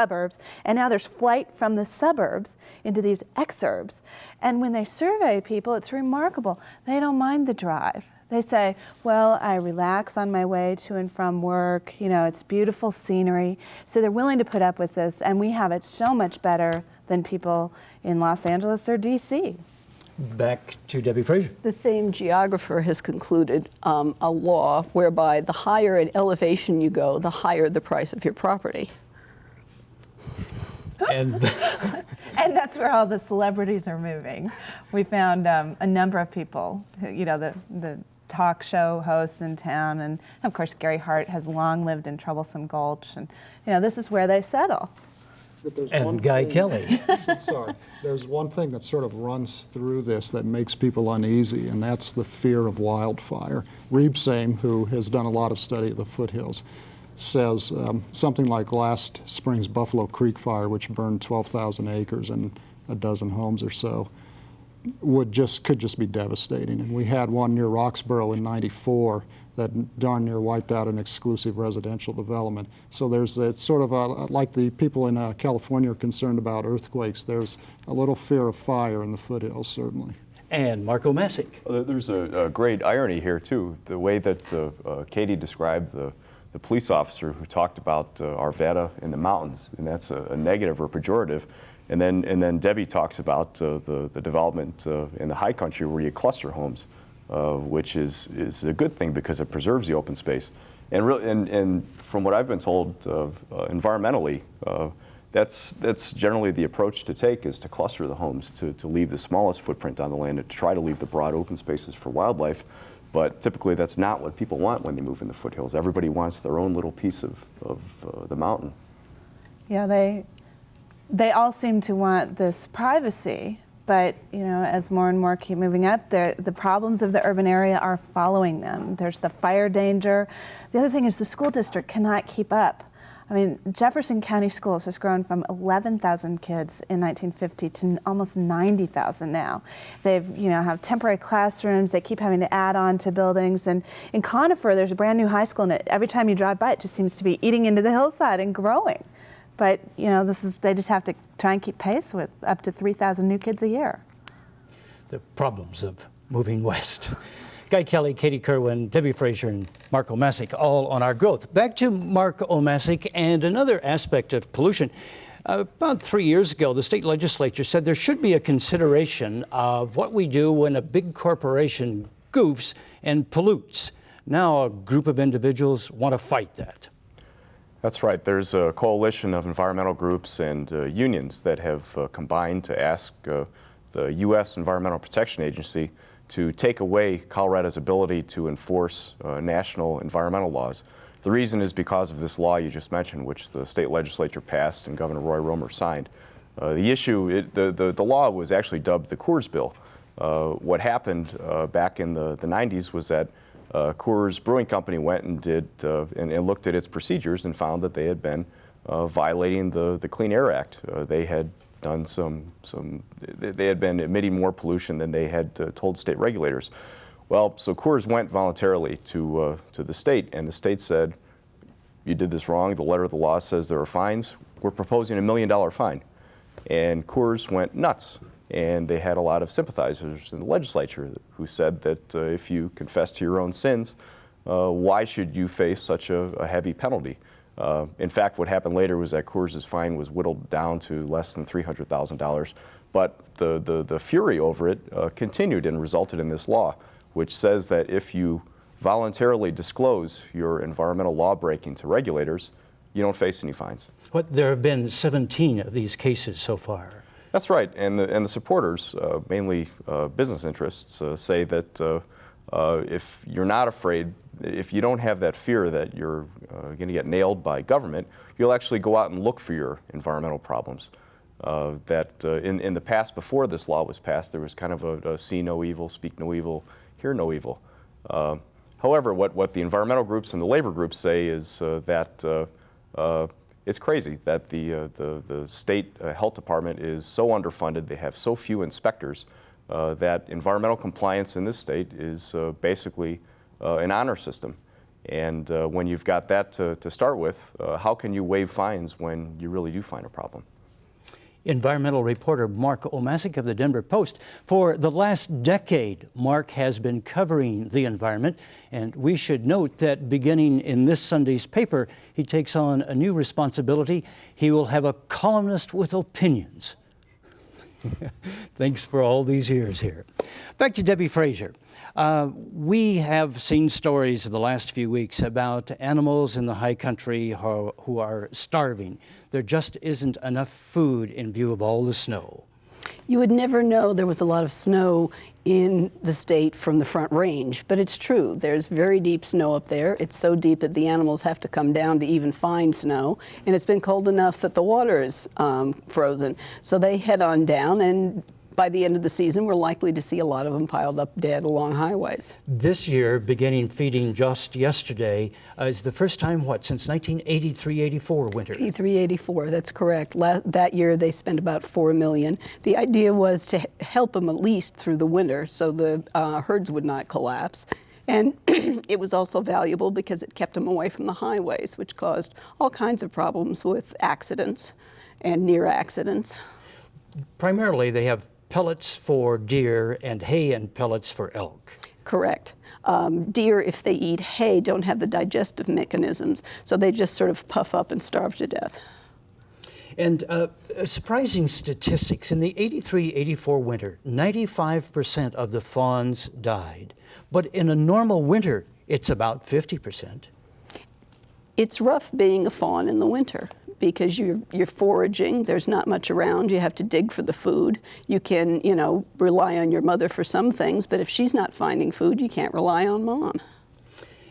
suburbs, and now there's flight from the suburbs into these exurbs. And when they survey people, it's remarkable. They don't mind the drive. They say, well, I relax on my way to and from work, you know, it's beautiful scenery. So they're willing to put up with this, and we have it so much better than people in Los Angeles or DC. Back to Debbie Frazier. The same geographer has concluded a law whereby the higher in elevation you go, the higher the price of your property. And and that's where all the celebrities are moving. We found a number of people, you know, the talk show hosts in town, and of course Gary Hart has long lived in Troublesome Gulch, and you know, this is where they settle. And Guy Kelly. Sorry, there's one thing that sort of runs through this that makes people uneasy, and that's the fear of wildfire. Reebsame, who has done a lot of study of the foothills, says something like last spring's Buffalo Creek fire, which burned 12,000 acres and a dozen homes or so, could just be devastating. And we had one near Roxborough in '94 that darn near wiped out an exclusive residential development. So it's sort of like the people in California are concerned about earthquakes. There's a little fear of fire in the foothills, certainly. And Mark Obmascik. There's a great irony here too. The way that Katie described the police officer who talked about Arvada in the mountains, and that's a negative or pejorative. And then Debbie talks about the development in the high country where you cluster homes, which is a good thing because it preserves the open space. And from what I've been told, environmentally, that's generally the approach to take, is to cluster the homes, to leave the smallest footprint on the land, and to try to leave the broad open spaces for wildlife. But typically that's not what people want when they move in the foothills. Everybody wants their own little piece of the mountain. Yeah, they all seem to want this privacy, but you know, as more and more keep moving up, the problems of the urban area are following them. There's the fire danger. The other thing is the school district cannot keep up. I mean, Jefferson County Schools has grown from 11,000 kids in 1950 to almost 90,000 now. They've, you know, have temporary classrooms. They keep having to add on to buildings. And in Conifer, there's a brand new high school, and every time you drive by, it just seems to be eating into the hillside and growing. But, you know, they just have to try and keep pace with up to 3,000 new kids a year. The problems of moving west. Guy Kelly, Katie Kerwin, Debbie Frazier, and Mark Obmascik, all on our growth. Back to Mark Obmascik and another aspect of pollution. About 3 years ago, the state legislature said there should be a consideration of what we do when a big corporation goofs and pollutes. Now a group of individuals want to fight that. That's right. There's a coalition of environmental groups and unions that have combined to ask the U.S. Environmental Protection Agency to take away Colorado's ability to enforce national environmental laws. The reason is because of this law you just mentioned, which the state legislature passed and Governor Roy Romer signed. The issue, the law was actually dubbed the Coors Bill. What happened back in the 90s was that Coors Brewing Company went and and looked at its procedures and found that they had been violating the Clean Air Act. They had done they had been emitting more pollution than they had told state regulators. Well, so Coors went voluntarily to the state, and the state said, you did this wrong. The letter of the law says there are fines. We're proposing $1 million fine. And Coors went nuts. And they had a lot of sympathizers in the legislature who said that if you confess to your own sins, why should you face such a heavy penalty? In fact, what happened later was that Coors' fine was whittled down to less than $300,000. But the fury over it continued and resulted in this law, which says that if you voluntarily disclose your environmental law breaking to regulators, you don't face any fines. There have been 17 of these cases so far. That's right, and the supporters, mainly business interests, say that if you're not afraid, if you don't have that fear that you're going to get nailed by government, you'll actually go out and look for your environmental problems. In the past, before this law was passed, there was kind of a see no evil, speak no evil, hear no evil. However, what the environmental groups and the labor groups say is that it's crazy that the state health department is so underfunded, they have so few inspectors, that environmental compliance in this state is basically an honor system. And when you've got that to start with, how can you waive fines when you really do find a problem? Environmental reporter Mark Obmascik of the Denver Post. For the last decade, Mark has been covering the environment, and we should note that beginning in this Sunday's paper, he takes on a new responsibility. He will have a columnist with opinions. Thanks for all these years here. Back to Debbie Frazier. We have seen stories in the last few weeks about animals in the high country who are starving. There just isn't enough food in view of all the snow. You would never know there was a lot of snow in the state from the Front Range, but it's true. There's very deep snow up there. It's so deep that the animals have to come down to even find snow, and it's been cold enough that the water is frozen. So they head on down, and by the end of the season, we're likely to see a lot of them piled up dead along highways. This year, beginning feeding just yesterday, is the first time, since 1983-84 winter? 83-84, that's correct. That year, they spent about $4 million. The idea was to help them at least through the winter so the herds would not collapse. And it was also valuable because it kept them away from the highways, which caused all kinds of problems with accidents and near accidents. Primarily, they have pellets for deer and hay and pellets for elk. Correct. Deer, if they eat hay, don't have the digestive mechanisms, so they just sort of puff up and starve to death. And surprising statistics, in the 83-84 winter, 95% of the fawns died. But in a normal winter, it's about 50%. It's rough being a fawn in the winter, because you're foraging, there's not much around, you have to dig for the food. You can, rely on your mother for some things, but if she's not finding food, you can't rely on Mom.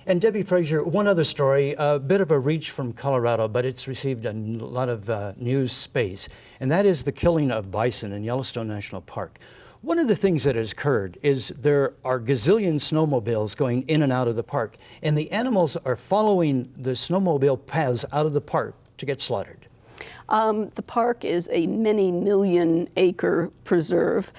And Debbie Frazier, one other story, a bit of a reach from Colorado, but it's received a lot of news space, and that is the killing of bison in Yellowstone National Park. One of the things that has occurred is there are gazillion snowmobiles going in and out of the park, and the animals are following the snowmobile paths out of the park to get slaughtered. The park is a many million acre preserve.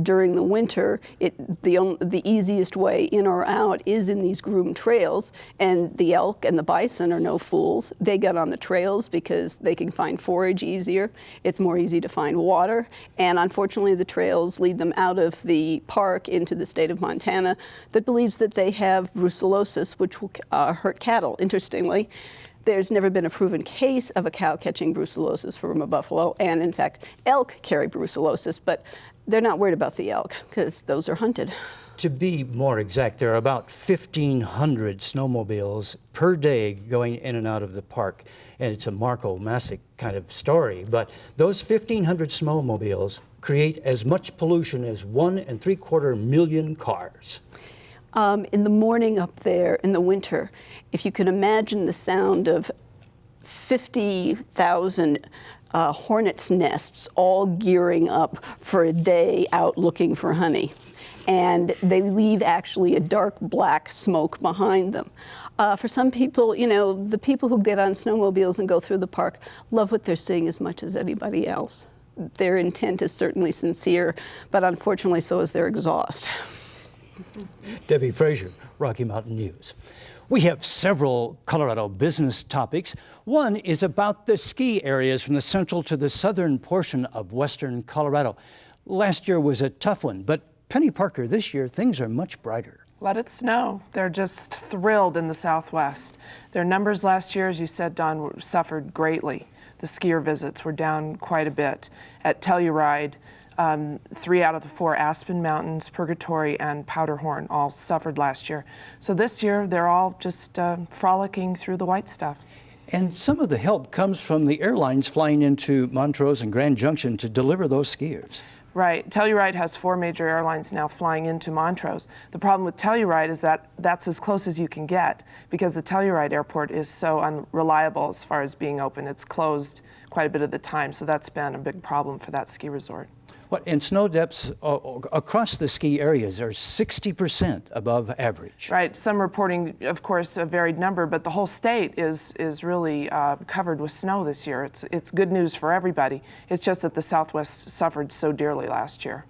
During the winter, the easiest way in or out is in these groomed trails, and the elk and the bison are no fools. They get on the trails because they can find forage easier. It's more easy to find water, and unfortunately the trails lead them out of the park into the state of Montana that believes that they have brucellosis, which will hurt cattle. Interestingly, there's never been a proven case of a cow catching brucellosis from a buffalo, and in fact, elk carry brucellosis, but they're not worried about the elk because those are hunted. To be more exact, there are about 1,500 snowmobiles per day going in and out of the park, and it's a Mark Obmascik kind of story, but those 1,500 snowmobiles create as much pollution as 1.75 million cars. In the morning up there in the winter, if you can imagine the sound of 50,000 hornets' nests all gearing up for a day out looking for honey. And they leave actually a dark black smoke behind them. For some people, the people who get on snowmobiles and go through the park love what they're seeing as much as anybody else. Their intent is certainly sincere, but unfortunately so is their exhaust. Debbie Frazier, Rocky Mountain News. We have several Colorado business topics. One is about the ski areas from the central to the southern portion of western Colorado. Last year was a tough one, but Penny Parker, this year things are much brighter. Let it snow. They're just thrilled in the Southwest. Their numbers last year, as you said, Don, suffered greatly. The skier visits were down quite a bit. At Telluride, 3 out of the 4 Aspen Mountains, Purgatory, and Powderhorn all suffered last year. So this year, they're all just frolicking through the white stuff. And some of the help comes from the airlines flying into Montrose and Grand Junction to deliver those skiers. Right. Telluride has 4 major airlines now flying into Montrose. The problem with Telluride is that that's as close as you can get because the Telluride airport is so unreliable as far as being open. It's closed quite a bit of the time, so that's been a big problem for that ski resort. And snow depths across the ski areas are 60% above average. Right. Some reporting, of course, a varied number, but the whole state is really covered with snow this year. It's good news for everybody. It's just that the Southwest suffered so dearly last year.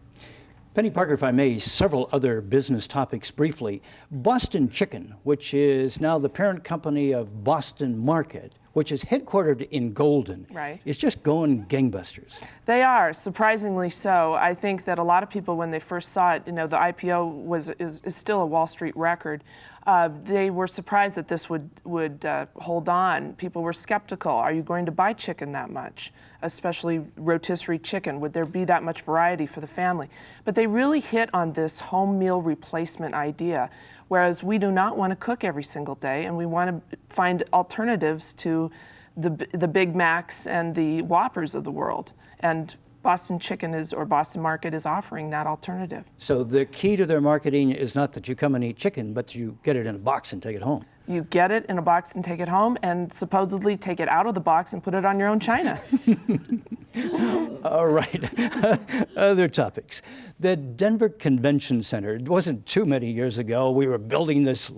Penny Parker, if I may, several other business topics briefly. Boston Chicken, which is now the parent company of Boston Market, which is headquartered in Golden, Right. is just going gangbusters. They are, surprisingly so. I think that a lot of people, when they first saw it, the IPO is still a Wall Street record. They were surprised that this would hold on. People were skeptical. Are you going to buy chicken that much, especially rotisserie chicken? Would there be that much variety for the family? But they really hit on this home meal replacement idea, whereas we do not want to cook every single day, and we want to find alternatives to the Big Macs and the Whoppers of the world. And Boston Chicken or Boston Market is offering that alternative. So the key to their marketing is not that you come and eat chicken, but you get it in a box and take it home. You get it in a box and take it home, and supposedly take it out of the box and put it on your own china. All right. Other topics. The Denver Convention Center, it wasn't too many years ago. We were building this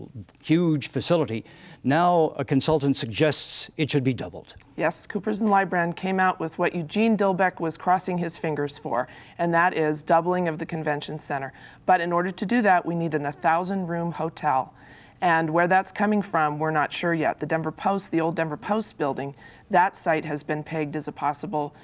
huge facility. Now a consultant suggests it should be doubled. Yes, Coopers & Lybrand came out with what Eugene Dilbeck was crossing his fingers for, and that is doubling of the convention center. But in order to do that, we need an 1,000-room hotel. And where that's coming from, we're not sure yet. The Denver Post, the old Denver Post building, that site has been pegged as a possible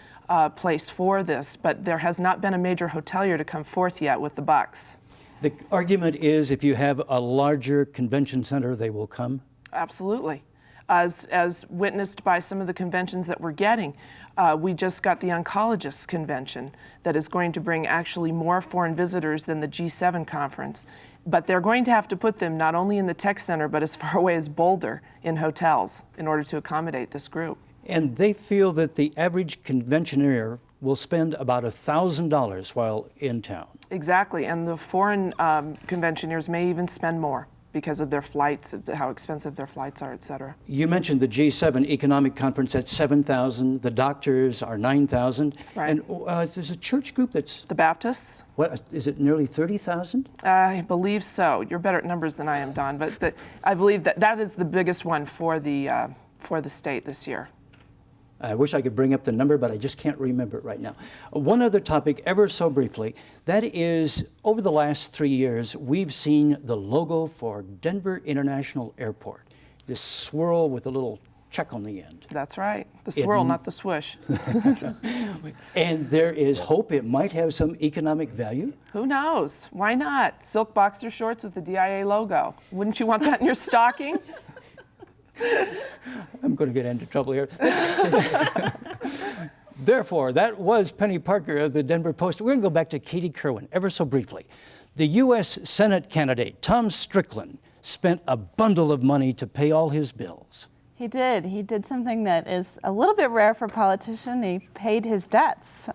place for this, but there has not been a major hotelier to come forth yet with the bucks. The argument is if you have a larger convention center, they will come? Absolutely. As witnessed by some of the conventions that we're getting. We just got the Oncologists Convention that is going to bring actually more foreign visitors than the G7 conference. But they're going to have to put them not only in the tech center, but as far away as Boulder in hotels in order to accommodate this group. And they feel that the average conventioner will spend about $1,000 while in town. Exactly, and the foreign conventioners may even spend more because of their flights, how expensive their flights are, et cetera. You mentioned the G7 economic conference at 7,000. The doctors are 9,000. Right. And there's a church group that's, The Baptists? what, is it nearly 30,000? I believe so. You're better at numbers than I am, Don, but I believe that is the biggest one for the state this year. I wish I could bring up the number, but I just can't remember it right now. One other topic, ever so briefly, that is, over the last 3 years, we've seen the logo for Denver International Airport, this swirl with a little check on the end. That's right. The swirl, not the swoosh. And there is hope it might have some economic value. Who knows? Why not? Silk boxer shorts with the DIA logo. Wouldn't you want that in your stocking? I'm going to get into trouble here. Therefore, that was Penny Parker of the Denver Post. We're going to go back to Katie Kerwin ever so briefly. The U.S. Senate candidate, Tom Strickland, spent a bundle of money to pay all his bills. He did. He did something that is a little bit rare for a politician. He paid his debts.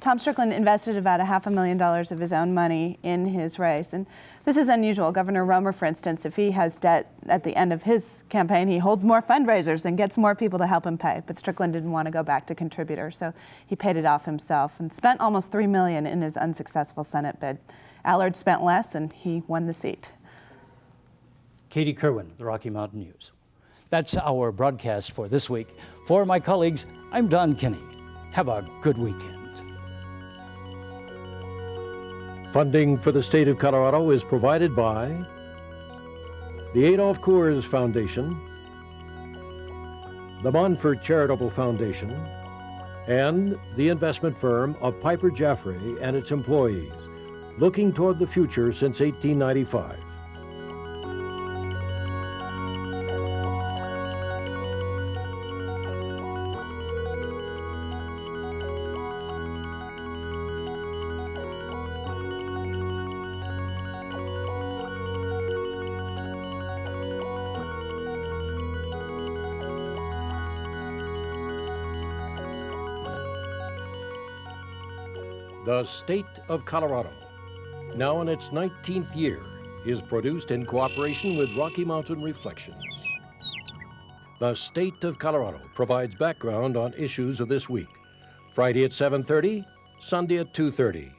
Tom Strickland invested about $500,000 of his own money in his race. And this is unusual. Governor Romer, for instance, if he has debt at the end of his campaign, he holds more fundraisers and gets more people to help him pay. But Strickland didn't want to go back to contributor, so he paid it off himself and spent almost $3 million in his unsuccessful Senate bid. Allard spent less, and he won the seat. Katie Kerwin, the Rocky Mountain News. That's our broadcast for this week. For my colleagues, I'm Don Kenny. Have a good weekend. Funding for the state of Colorado is provided by the Adolph Coors Foundation, the Monfort Charitable Foundation, and the investment firm of Piper Jaffray and its employees, looking toward the future since 1895. The State of Colorado, now in its 19th year, is produced in cooperation with Rocky Mountain Reflections. The State of Colorado provides background on issues of this week. Friday at 7:30, Sunday at 2:30.